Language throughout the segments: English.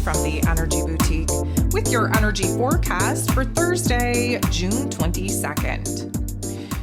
from the Energy Boutique with your energy forecast for Thursday, June 22nd.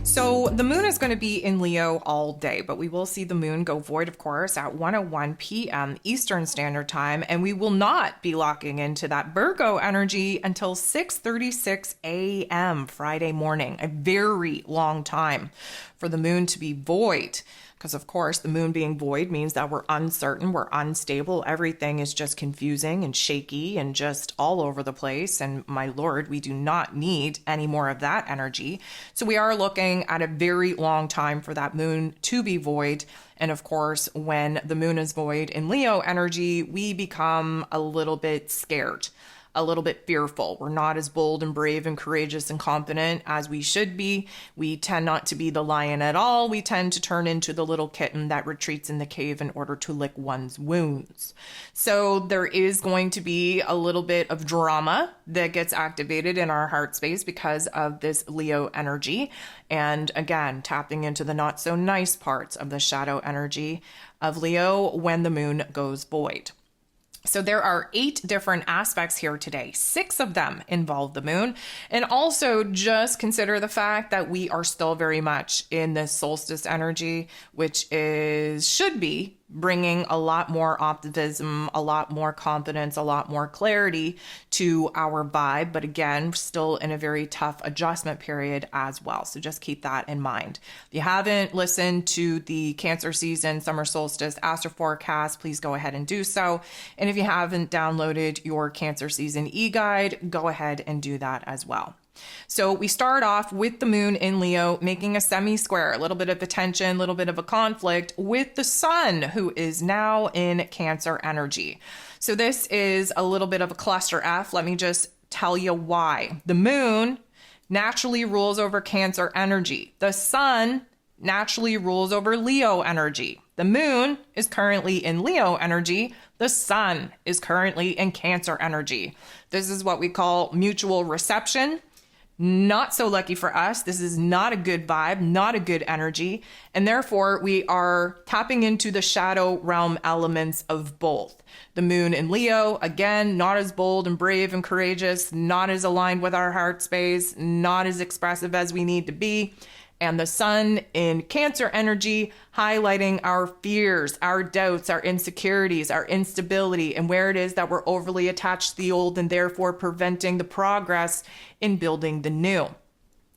So the moon is going to be in Leo all day, but we will see the moon go void, of course, at 1:01 p.m. Eastern Standard Time, and we will not be locking into that Virgo energy until 6:36 a.m. Friday morning, a very long time for the moon to be void. Because, of course, the moon being void means that we're uncertain, we're unstable. Everything is just confusing and shaky and just all over the place. And my Lord, we do not need any more of that energy. So we are looking at a very long time for that moon to be void. And of course, when the moon is void in Leo energy, we become a little bit scared, a little bit fearful. We're not as bold and brave and courageous and confident as we should be. We tend not to be the lion at all. We tend to turn into the little kitten that retreats in the cave in order to lick one's wounds. So there is going to be a little bit of drama that gets activated in our heart space because of this Leo energy. And again, tapping into the not so nice parts of the shadow energy of Leo when the moon goes void. So there are 8 different aspects here today. 6 of them involve the moon. And also just consider the fact that we are still very much in this solstice energy, which should be bringing a lot more optimism, a lot more confidence, a lot more clarity to our vibe. But again, still in a very tough adjustment period as well. So just keep that in mind. If you haven't listened to the Cancer season summer solstice astro forecast, please go ahead and do so. And if you haven't downloaded your Cancer season e-guide, go ahead and do that as well. So we start off with the moon in Leo making a semi-square, a little bit of a tension, a little bit of a conflict with the sun, who is now in Cancer energy. So this is a little bit of a cluster F. Let me just tell you why. The moon naturally rules over Cancer energy. The sun naturally rules over Leo energy. The moon is currently in Leo energy. The sun is currently in Cancer energy. This is what we call mutual reception. Not so lucky for us. This is not a good vibe, not a good energy. And therefore, we are tapping into the shadow realm elements of both. The moon in Leo, again, not as bold and brave and courageous, not as aligned with our heart space, not as expressive as we need to be. And the sun in Cancer energy, highlighting our fears, our doubts, our insecurities, our instability, and where it is that we're overly attached to the old and therefore preventing the progress in building the new.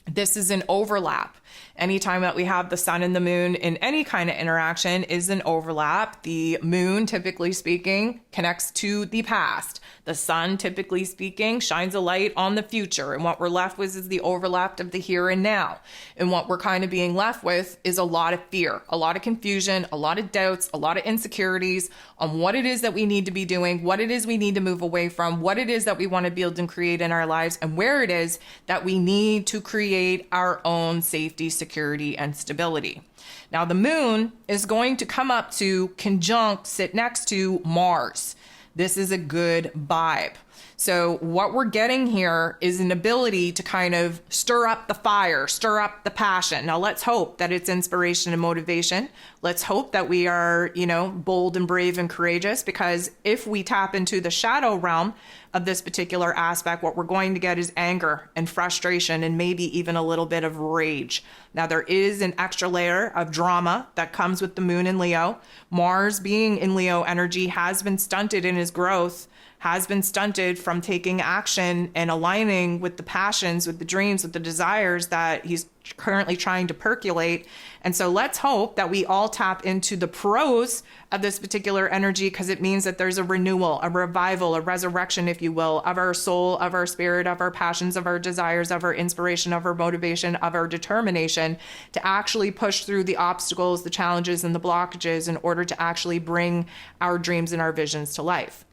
This is an overlap. Anytime that we have the sun and the moon in any kind of interaction is an overlap. The moon, typically speaking, connects to the past. The sun, typically speaking, shines a light on the future. And what we're left with is the overlap of the here and now. And what we're kind of being left with is a lot of fear, a lot of confusion, a lot of doubts, a lot of insecurities on what it is that we need to be doing, what it is we need to move away from, what it is that we want to build and create in our lives, and where it is that we need to create our own safety, security, and stability. Now, the moon is going to come up to conjunct, sit next to Mars. This is a good vibe. So what we're getting here is an ability to kind of stir up the fire, stir up the passion. Now, let's hope that it's inspiration and motivation. Let's hope that we are, bold and brave and courageous, because if we tap into the shadow realm of this particular aspect, what we're going to get is anger and frustration and maybe even a little bit of rage. Now, there is an extra layer of drama that comes with the moon in Leo. Mars being in Leo energy has been stunted in his growth, has been stunted from taking action and aligning with the passions, with the dreams, with the desires that he's currently trying to percolate. And so let's hope that we all tap into the pros of this particular energy, because it means that there's a renewal, a revival, a resurrection, if you will, of our soul, of our spirit, of our passions, of our desires, of our inspiration, of our motivation, of our determination to actually push through the obstacles, the challenges, and the blockages in order to actually bring our dreams and our visions to life.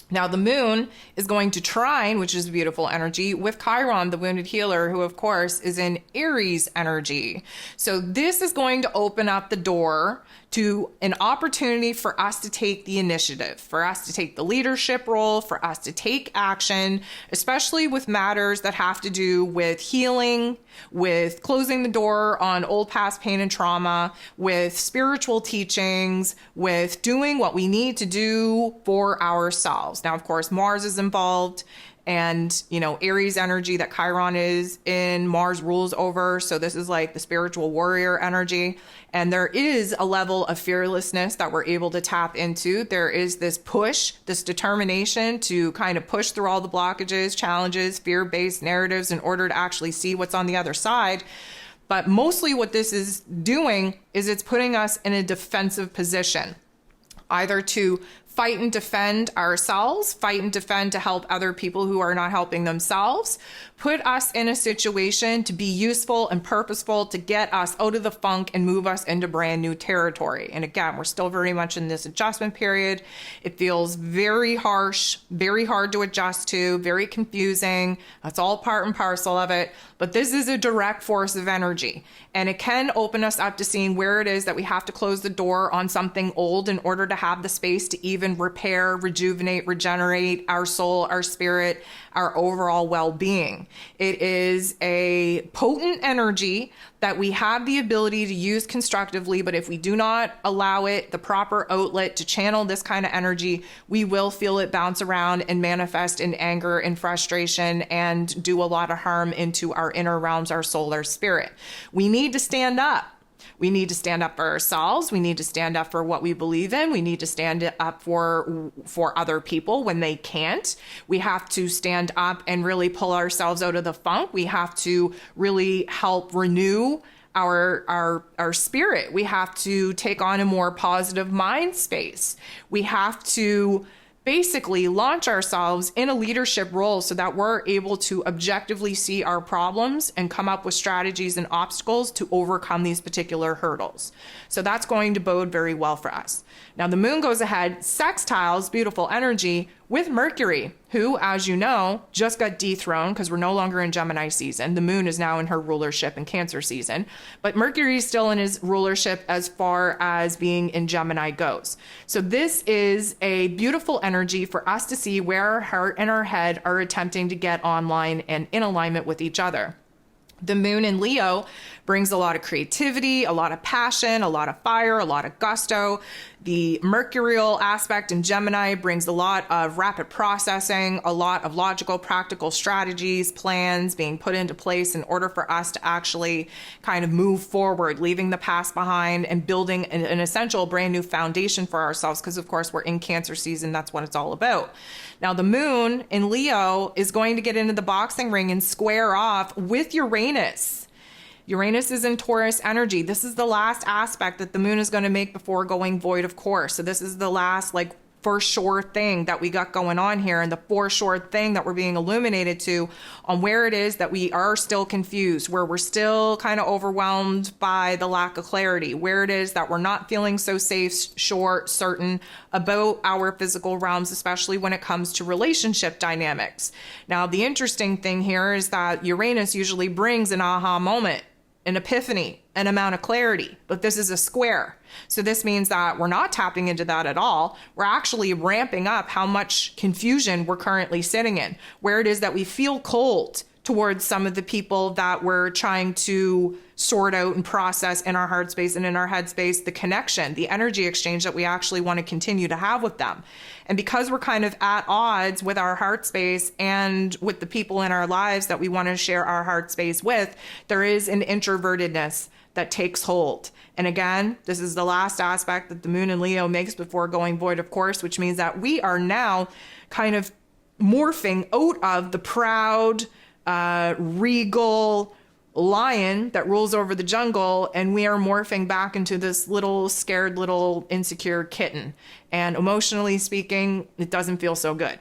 Now, the moon is going to trine, which is beautiful energy, with Chiron, the wounded healer, who, of course, is in Aries energy. So this is going to open up the door to an opportunity for us to take the initiative, for us to take the leadership role, for us to take action, especially with matters that have to do with healing, with closing the door on old past pain and trauma, with spiritual teachings, with doing what we need to do for ourselves. ourselves. Now, of course, Mars is involved, and, you know, Aries energy that Chiron is in, Mars rules over. So this is like the spiritual warrior energy. And there is a level of fearlessness that we're able to tap into. There is this push, this determination to kind of push through all the blockages, challenges, fear-based narratives in order to actually see what's on the other side. But mostly what this is doing is it's putting us in a defensive position, either to fight and defend ourselves, fight and defend to help other people who are not helping themselves, put us in a situation to be useful and purposeful to get us out of the funk and move us into brand new territory. And again, we're still very much in this adjustment period. It feels very harsh, very hard to adjust to, very confusing. That's all part and parcel of it. But this is a direct force of energy, and it can open us up to seeing where it is that we have to close the door on something old in order to have the space to even repair, rejuvenate, regenerate our soul, our spirit, our overall well-being. It is a potent energy that we have the ability to use constructively, but if we do not allow it the proper outlet to channel this kind of energy, we will feel it bounce around and manifest in anger and frustration and do a lot of harm into our inner realms, our soul, our spirit. We need to stand up. We need to stand up for ourselves. We need to stand up for what we believe in. We need to stand up for other people when they can't. We have to stand up and really pull ourselves out of the funk. We have to really help renew our spirit. We have to take on a more positive mind space. We have to basically launch ourselves in a leadership role so that we're able to objectively see our problems and come up with strategies and obstacles to overcome these particular hurdles. So that's going to bode very well for us. Now the moon goes ahead, sextiles beautiful energy with Mercury, who, as you know, just got dethroned because we're no longer in Gemini season. The moon is now in her rulership in Cancer season, but Mercury is still in his rulership as far as being in Gemini goes. So this is a beautiful energy for us to see where our heart and our head are attempting to get online and in alignment with each other. The moon in Leo brings a lot of creativity, a lot of passion, a lot of fire, a lot of gusto. The mercurial aspect in Gemini brings a lot of rapid processing, a lot of logical, practical strategies, plans being put into place in order for us to actually kind of move forward, leaving the past behind and building an essential brand new foundation for ourselves. Because of course we're in Cancer season. That's what it's all about. Now the moon in Leo is going to get into the boxing ring and square off with Uranus. Uranus is in Taurus energy. This is the last aspect that the moon is going to make before going void, of course. So this is the last, like, for sure thing that we got going on here, and the for sure thing that we're being illuminated to on where it is that we are still confused, where we're still kind of overwhelmed by the lack of clarity, where it is that we're not feeling so safe, sure, certain about our physical realms, especially when it comes to relationship dynamics. Now, the interesting thing here is that Uranus usually brings an aha moment, an epiphany, an amount of clarity, but this is a square. So this means that we're not tapping into that at all. We're actually ramping up how much confusion we're currently sitting in, where it is that we feel cold towards some of the people that we're trying to sort out and process in our heart space and in our head space, the connection, the energy exchange that we actually want to continue to have with them. And because we're kind of at odds with our heart space and with the people in our lives that we want to share our heart space with, there is an introvertedness that takes hold. And again, this is the last aspect that the moon in Leo makes before going void, of course, which means that we are now kind of morphing out of the proud, regal lion that rules over the jungle, and we are morphing back into this little scared, little insecure kitten. And emotionally speaking, it doesn't feel so good.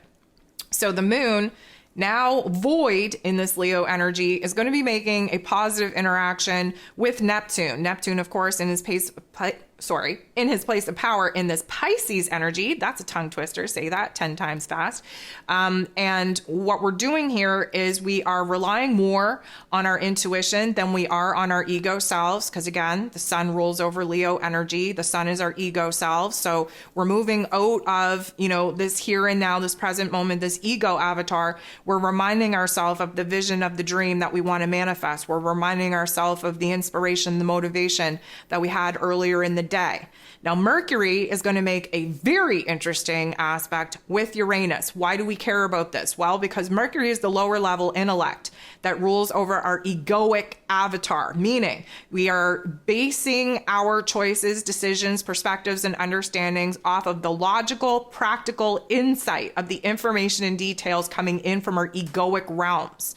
So the moon, now void in this Leo energy, is going to be making a positive interaction with Neptune. Neptune, of course, in his place of power in this Pisces energy. That's a tongue twister. Say that 10 times fast. And what we're doing here is we are relying more on our intuition than we are on our ego selves. Because again, the sun rules over Leo energy. The sun is our ego selves. So we're moving out of, this here and now, this present moment, this ego avatar. We're reminding ourselves of the vision of the dream that we want to manifest. We're reminding ourselves of the inspiration, the motivation that we had earlier in the day. Now, Mercury is going to make a very interesting aspect with Uranus. Why do we care about this? Well, because Mercury is the lower level intellect that rules over our egoic avatar, meaning we are basing our choices, decisions, perspectives, and understandings off of the logical, practical insight of the information and details coming in from our egoic realms.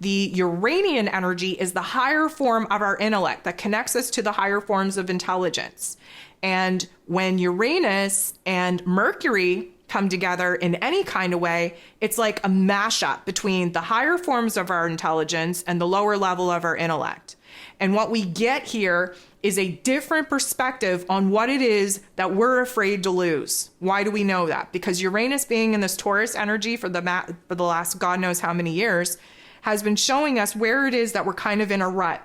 The Uranian energy is the higher form of our intellect that connects us to the higher forms of intelligence. And when Uranus and Mercury come together in any kind of way, it's like a mashup between the higher forms of our intelligence and the lower level of our intellect. And what we get here is a different perspective on what it is that we're afraid to lose. Why do we know that? Because Uranus being in this Taurus energy for the last God knows how many years has been showing us where it is that we're kind of in a rut.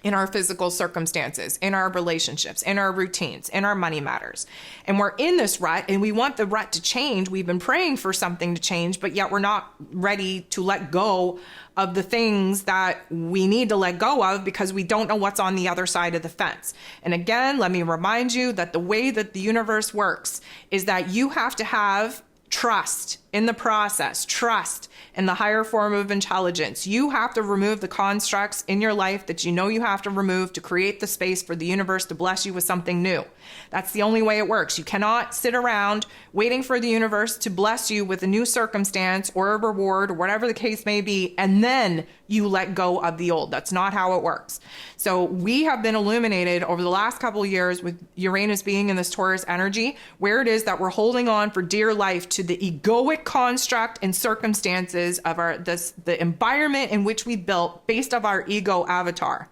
In our physical circumstances, in our relationships, in our routines, in our money matters. And we're in this rut and we want the rut to change. We've been praying for something to change, but yet we're not ready to let go of the things that we need to let go of because we don't know what's on the other side of the fence. And again, let me remind you that the way that the universe works is that you have to have trust in the process, trust in the higher form of intelligence. You have to remove the constructs in your life that you know you have to remove to create the space for the universe to bless you with something new. That's the only way it works. You cannot sit around waiting for the universe to bless you with a new circumstance or a reward or whatever the case may be, and then you let go of the old. That's not how it works. So we have been illuminated over the last couple of years with Uranus being in this Taurus energy, where it is that we're holding on for dear life to the egoic construct and circumstances of the environment in which we built based off our ego avatar,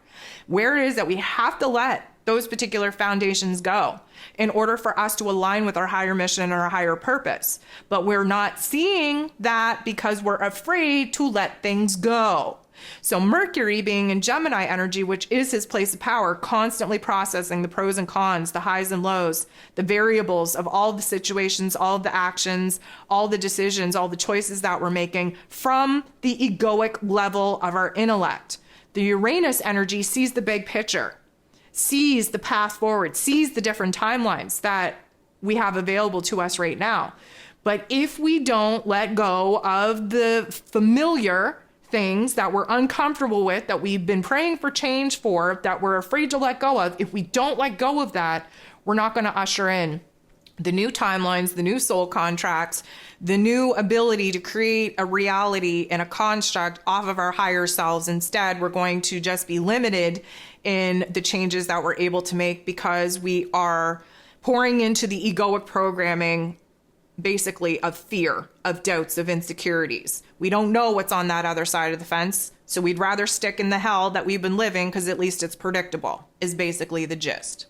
where it is that we have to let those particular foundations go in order for us to align with our higher mission and our higher purpose. But we're not seeing that because we're afraid to let things go. So Mercury being in Gemini energy, which is his place of power, constantly processing the pros and cons, the highs and lows, the variables of all the situations, all the actions, all the decisions, all the choices that we're making from the egoic level of our intellect. The Uranus energy sees the big picture, sees the path forward, sees the different timelines that we have available to us right now. But if we don't let go of the familiar things that we're uncomfortable with, that we've been praying for change for, that we're afraid to let go of, if we don't let go of that, we're not going to usher in the new timelines, the new soul contracts, the new ability to create a reality and a construct off of our higher selves. Instead, we're going to just be limited in the changes that we're able to make because we are pouring into the egoic programming basically of fear, of doubts, of insecurities. We don't know what's on that other side of the fence, so we'd rather stick in the hell that we've been living because at least it's predictable, is basically the gist.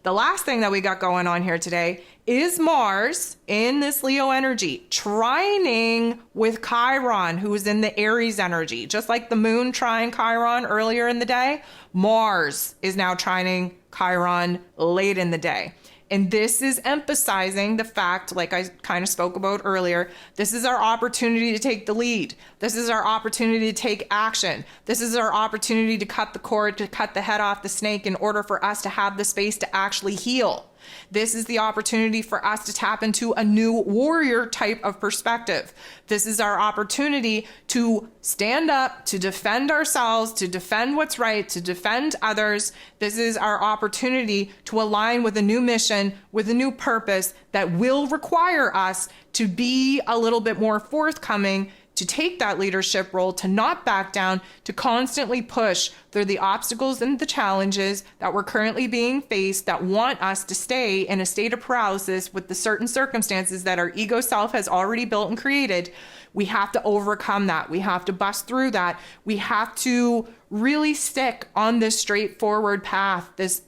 The last thing that we got going on here today is Mars in this Leo energy, trining with Chiron, who is in the Aries energy. Just like the moon trine Chiron earlier in the day, Mars is now trining Chiron late in the day. And this is emphasizing the fact, like I kind of spoke about earlier, this is our opportunity to take the lead. This is our opportunity to take action. This is our opportunity to cut the cord, to cut the head off the snake in order for us to have the space to actually heal. This is the opportunity for us to tap into a new warrior type of perspective. This is our opportunity to stand up, to defend ourselves, to defend what's right, to defend others. This is our opportunity to align with a new mission, with a new purpose that will require us to be a little bit more forthcoming, to take that leadership role, to not back down, to constantly push through the obstacles and the challenges that we're currently being faced that want us to stay in a state of paralysis with the certain circumstances that our ego self has already built and created. We have to overcome that. We have to bust through that. We have to really stick on this straightforward path, this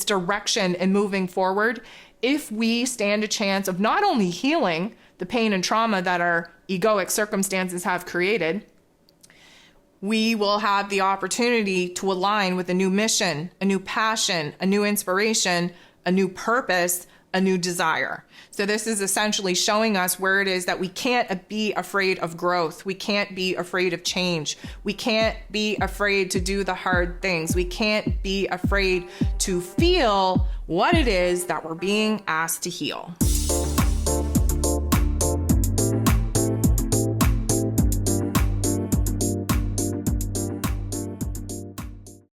direction and moving forward, if we stand a chance of not only healing the pain and trauma that our egoic circumstances have created, we will have the opportunity to align with a new mission, a new passion, a new inspiration, a new purpose, a new desire. So this is essentially showing us where it is that we can't be afraid of growth. We can't be afraid of change. We can't be afraid to do the hard things. We can't be afraid to feel what it is that we're being asked to heal.